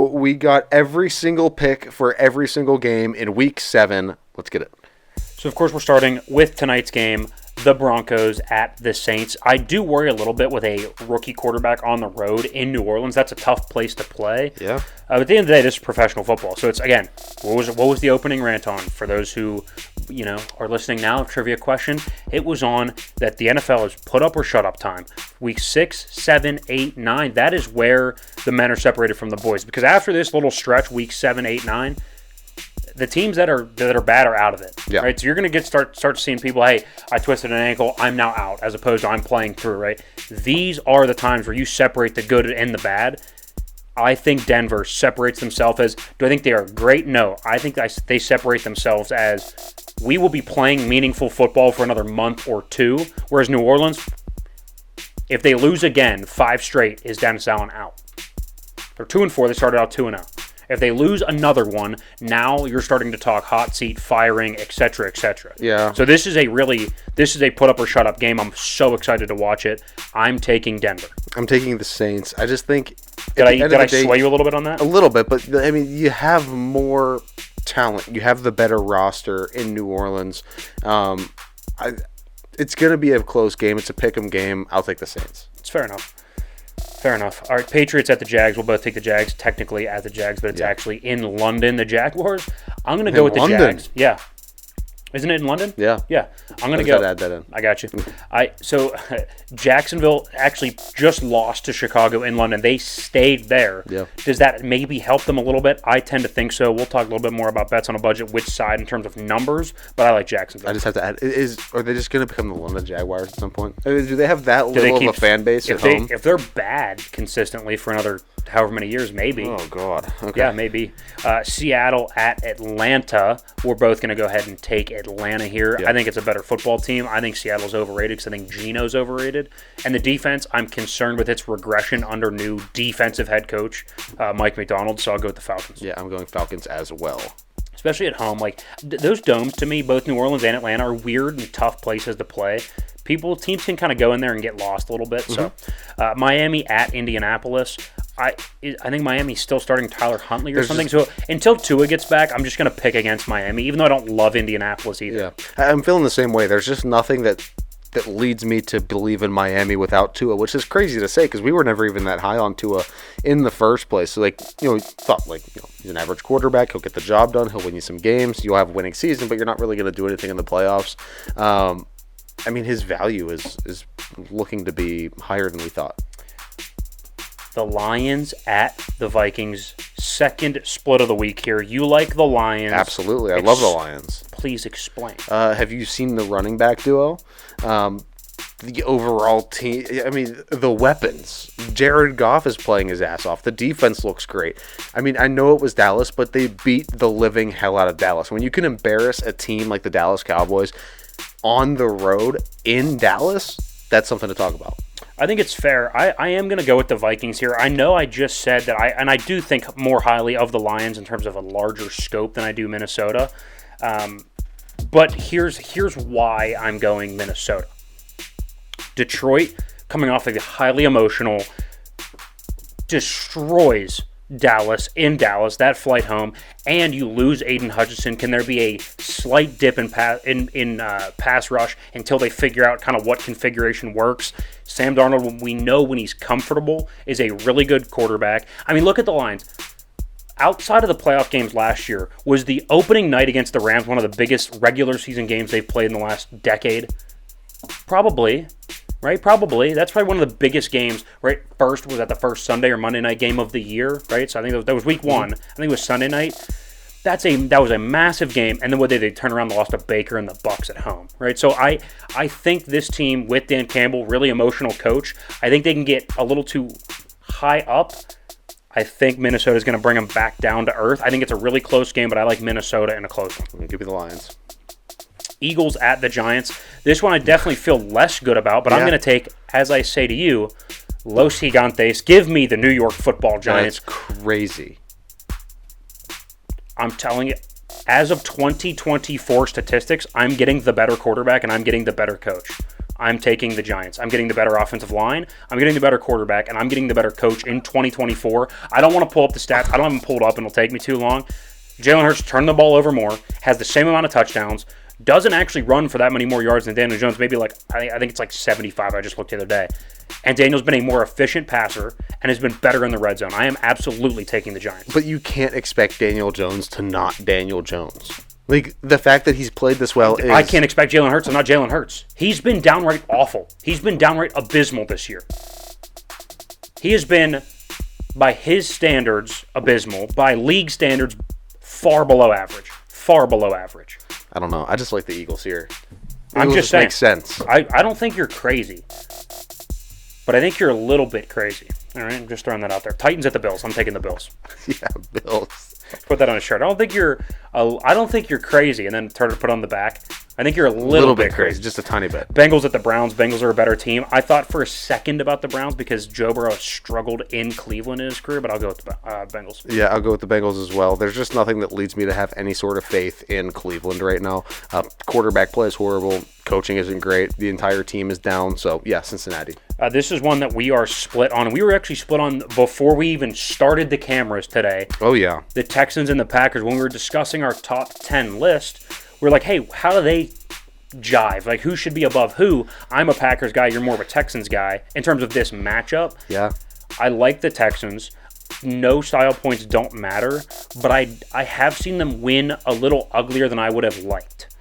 We got every single pick for every single game in Week 7. Let's get it. So, of course, we're starting with tonight's game, the Broncos at the Saints. I do worry a little bit with a rookie quarterback on the road in New Orleans. That's a tough place to play. Yeah. But at the end of the day, this is professional football. So it's, again, what was the opening rant on? For those who, are listening now, trivia question, it was on that the NFL is put up or shut up time. Week 6, 7, 8, 9, that is where the men are separated from the boys. Because after this little stretch, week 7, 8, 9, the teams that are bad are out of it. Yeah. Right? So you're going to start seeing people, hey, I twisted an ankle, I'm now out, as opposed to I'm playing through, right? These are the times where you separate the good and the bad. I think Denver separates themselves as, do I think they are great? No. I think they separate themselves as, we will be playing meaningful football for another month or two, whereas New Orleans, if they lose again, 5 straight, is Dennis Allen out. They're 2-4, they started out 2-0. If they lose another one, now you're starting to talk hot seat, firing, etc., etc. Yeah. So this is a put up or shut up game. I'm so excited to watch it. I'm taking Denver. I'm taking the Saints. I just think... Did I sway you a little bit on that? A little bit, but I mean, you have more talent. You have the better roster in New Orleans. It's going to be a close game. It's a pick'em game. I'll take the Saints. It's fair enough. Fair enough. All right, Patriots at the Jags. We'll both take the Jags, technically at the Jags, but it's actually in London. The Jaguars, I'm going to go with the Jags. Yeah. Isn't it in London? Yeah. Yeah. I'm going to go. Add that in. I got you. So Jacksonville actually just lost to Chicago in London. They stayed there. Yeah. Does that maybe help them a little bit? I tend to think so. We'll talk a little bit more about bets on a budget, which side in terms of numbers, but I like Jacksonville. I just have to add, are they just going to become the London Jaguars at some point? I mean, do they have that little of a fan base at home? If they're bad consistently for another however many years, maybe. Oh, God. Okay. Yeah, maybe. Seattle at Atlanta. We're both going to go ahead and take Atlanta here. Yeah. I think it's a better football team. I think Seattle's overrated because I think Geno's overrated. And the defense, I'm concerned with its regression under new defensive head coach, Mike Macdonald, so I'll go with the Falcons. Yeah, I'm going Falcons as well. Especially at home. Like, those domes, to me, both New Orleans and Atlanta, are weird and tough places to play. Teams can kind of go in there and get lost a little bit. So, Miami at Indianapolis. I think Miami's still starting Tyler Huntley or something. So until Tua gets back, I'm just going to pick against Miami, even though I don't love Indianapolis either. Yeah, I'm feeling the same way. There's just nothing that leads me to believe in Miami without Tua, which is crazy to say because we were never even that high on Tua in the first place. So, thought he's an average quarterback. He'll get the job done. He'll win you some games. You'll have a winning season, but you're not really going to do anything in the playoffs. His value is looking to be higher than we thought. The Lions at the Vikings. Second split of the week here. You like the Lions. Absolutely. I love the Lions. Please explain. Have you seen the running back duo? The overall team, the weapons. Jared Goff is playing his ass off. The defense looks great. I know it was Dallas, but they beat the living hell out of Dallas. When you can embarrass a team like the Dallas Cowboys on the road in Dallas, that's something to talk about. I think it's fair. I am going to go with the Vikings here. I know I just said that I do think more highly of the Lions in terms of a larger scope than I do Minnesota. But here's why I'm going Minnesota. Detroit, coming off of a highly emotional, destroys Dallas in Dallas, that flight home, and you lose Aiden Hutchinson. Can there be a slight dip in pass rush until they figure out kind of what configuration works? Sam Darnold, we know when he's comfortable, is a really good quarterback. Look at the lines. Outside of the playoff games last year, was the opening night against the Rams one of the biggest regular season games they've played in the last decade? Probably. Right, probably. That's probably one of the biggest games, right? First was at the first Sunday or Monday night game of the year, right? So I think that was week 1. I think it was Sunday night. That was a massive game. And then what they turn around and lost to Baker and the Bucs at home, right? So I think this team with Dan Campbell, really emotional coach, I think they can get a little too high up. I think Minnesota is going to bring them back down to earth. I think it's a really close game, but I like Minnesota in a close one. I'm going to give you the Lions. Eagles at the Giants. This one I definitely feel less good about, but I'm going to take, as I say to you, Los Gigantes. Give me the New York Football Giants. That's crazy. I'm telling you, as of 2024 statistics, I'm getting the better quarterback and I'm getting the better coach. I'm taking the Giants. I'm getting the better offensive line. I'm getting the better quarterback, and I'm getting the better coach in 2024. I don't want to pull up the stats. I don't have them pulled up, and it'll take me too long. Jalen Hurts turned the ball over more, has the same amount of touchdowns, doesn't actually run for that many more yards than Daniel Jones. Maybe I think it's 75. I just looked the other day. And Daniel's been a more efficient passer and has been better in the red zone. I am absolutely taking the Giants. But you can't expect Daniel Jones to not Daniel Jones. Like, the fact that he's played this well is... I can't expect Jalen Hurts to not Jalen Hurts. He's been downright awful. He's been downright abysmal this year. He has been, by his standards, abysmal. By league standards, far below average. Far below average. I don't know. I just like the Eagles here. I'm just saying. Makes sense. I don't think you're crazy. But I think you're a little bit crazy. All right, I'm just throwing that out there. Titans at the Bills. I'm taking the Bills. Yeah, Bills. Put that on a shirt. I don't think you're crazy, and then turn to put on the back. I think you're a little bit crazy, just a tiny bit. Bengals at the Browns. Bengals are a better team. I thought for a second about the Browns because Joe Burrow struggled in Cleveland in his career, but I'll go with the Bengals. Yeah, I'll go with the Bengals as well. There's just nothing that leads me to have any sort of faith in Cleveland right now. Quarterback play is horrible. Coaching isn't great. The entire team is down. So, yeah, Cincinnati. This is one that we are split on. We were actually split on before we even started the cameras today. Oh, yeah. The Texans and the Packers, when we were discussing our top 10 list, we were like, hey, how do they jive? Like, who should be above who? I'm a Packers guy. You're more of a Texans guy. In terms of this matchup, yeah, I like the Texans. No style points don't matter, but I have seen them win a little uglier than I would have liked.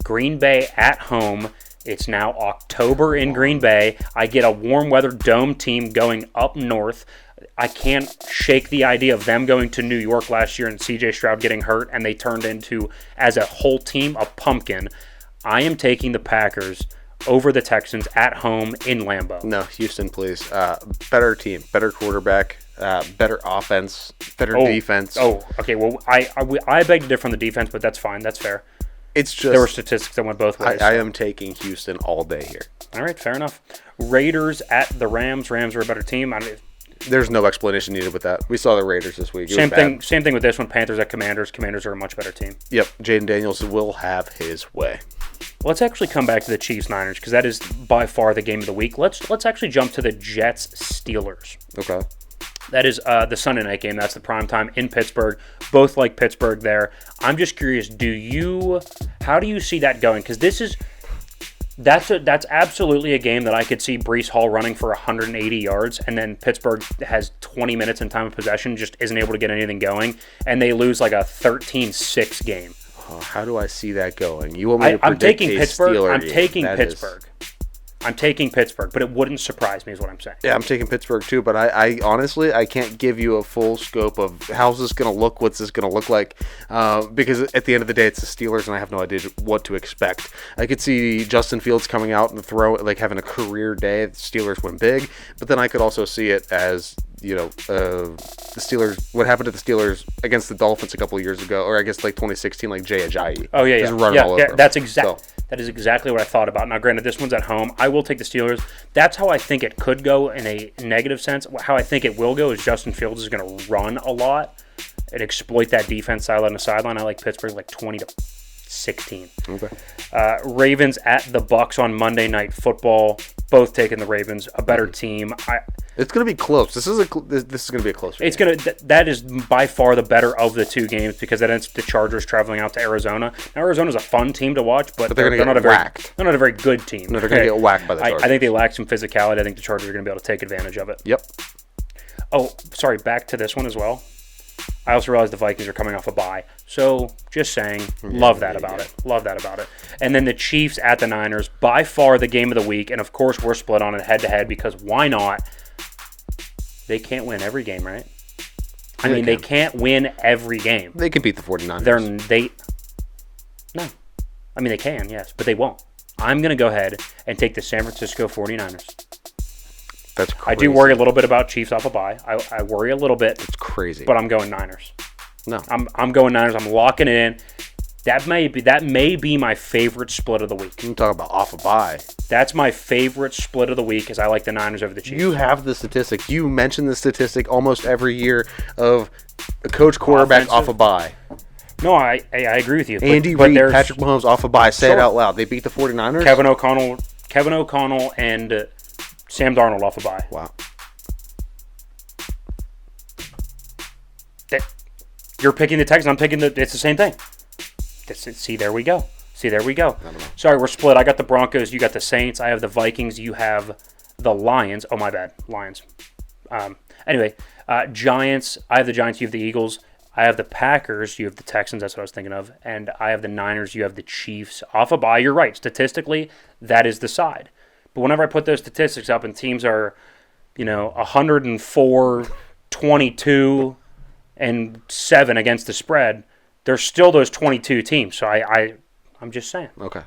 Green Bay at home. It's now October in Green Bay. I get a warm weather dome team going up north. I can't shake the idea of them going to New York last year and CJ Stroud getting hurt, and they turned into, as a whole team, a pumpkin. I am taking the Packers over the Texans at home in Lambeau. No, Houston, please. Better team, better quarterback, better offense, better defense. Oh, okay. Well, I beg to differ on the defense, but that's fine. That's fair. It's just there were statistics that went both ways. I am taking Houston all day here. All right, fair enough. Raiders at the Rams. Rams are a better team. There's no explanation needed with that. We saw the Raiders this week. Same thing with this one. Panthers at Commanders. Commanders are a much better team. Yep, Jaden Daniels will have his way. Let's actually come back to the Chiefs-Niners because that is by far the game of the week. Let's actually jump to the Jets-Steelers. Okay. That is the Sunday night game. That's the prime time in Pittsburgh. Both like Pittsburgh there. I'm just curious, how do you see that going? Because that's absolutely a game that I could see Breece Hall running for 180 yards, and then Pittsburgh has 20 minutes in time of possession, just isn't able to get anything going, and they lose like a 13-6 game. How do I see that going? You want me to predict I'm taking Pittsburgh. I'm taking Pittsburgh. I'm taking Pittsburgh, but it wouldn't surprise me is what I'm saying. Yeah, I'm taking Pittsburgh too, but I honestly, I can't give you a full scope of how's this going to look, what's this going to look like, because at the end of the day, it's the Steelers, and I have no idea what to expect. I could see Justin Fields coming out and having a career day. The Steelers win big, but then I could also see it as, the Steelers, what happened to the Steelers against the Dolphins a couple of years ago, or I guess like 2016, like Jay Ajayi. Oh, yeah, just running all over him. That is exactly what I thought about. Now, granted, this one's at home. I will take the Steelers. That's how I think it could go in a negative sense. How I think it will go is Justin Fields is going to run a lot and exploit that defense sideline to sideline. I like Pittsburgh like 20-16. Okay. Ravens at the Bucks on Monday Night Football. Both taking the Ravens, a better team. It's going to be close. This is going to be a close game. That is by far the better of the two games because that ends the Chargers traveling out to Arizona. Now Arizona's a fun team to watch, but they're not a very good team. No, they're going to get whacked by the Chargers. I think they lack some physicality. I think the Chargers are going to be able to take advantage of it. Yep. Oh, sorry. Back to this one as well. I also realize the Vikings are coming off a bye. So, just saying, love that about it. Love that about it. And then the Chiefs at the Niners, by far the game of the week. And, of course, we're split on it head-to-head because why not? They can't win every game, right? They can't win every game. They can beat the 49ers. No. They can, yes, but they won't. I'm going to go ahead and take the San Francisco 49ers. That's crazy. I do worry a little bit about Chiefs off a bye. I worry a little bit. It's crazy. But I'm going Niners. No. I'm going Niners. I'm locking it in. That may be my favorite split of the week. You talk about off a bye. That's my favorite split of the week, as I like the Niners over the Chiefs. You have the statistic. You mention the statistic almost every year of a coach quarterback off a bye. No, I agree with you. Andy Reid, Patrick Mahomes off a bye. Say it out loud. They beat the 49ers. Kevin O'Connell Kevin O'Connell and Sam Darnold off a bye. Wow. You're picking the Texans. I'm picking it's the same thing. See, there we go. Sorry, we're split. I got the Broncos. You got the Saints. I have the Vikings. You have the Lions. Oh, my bad. Lions. Anyway, Giants. I have the Giants. You have the Eagles. I have the Packers. You have the Texans. That's what I was thinking of. And I have the Niners. You have the Chiefs. Off a bye. You're right. Statistically, that is the side. But whenever I put those statistics up and teams are, 104, 22, and 7 against the spread, there's still those 22 teams. So I'm just saying. Okay.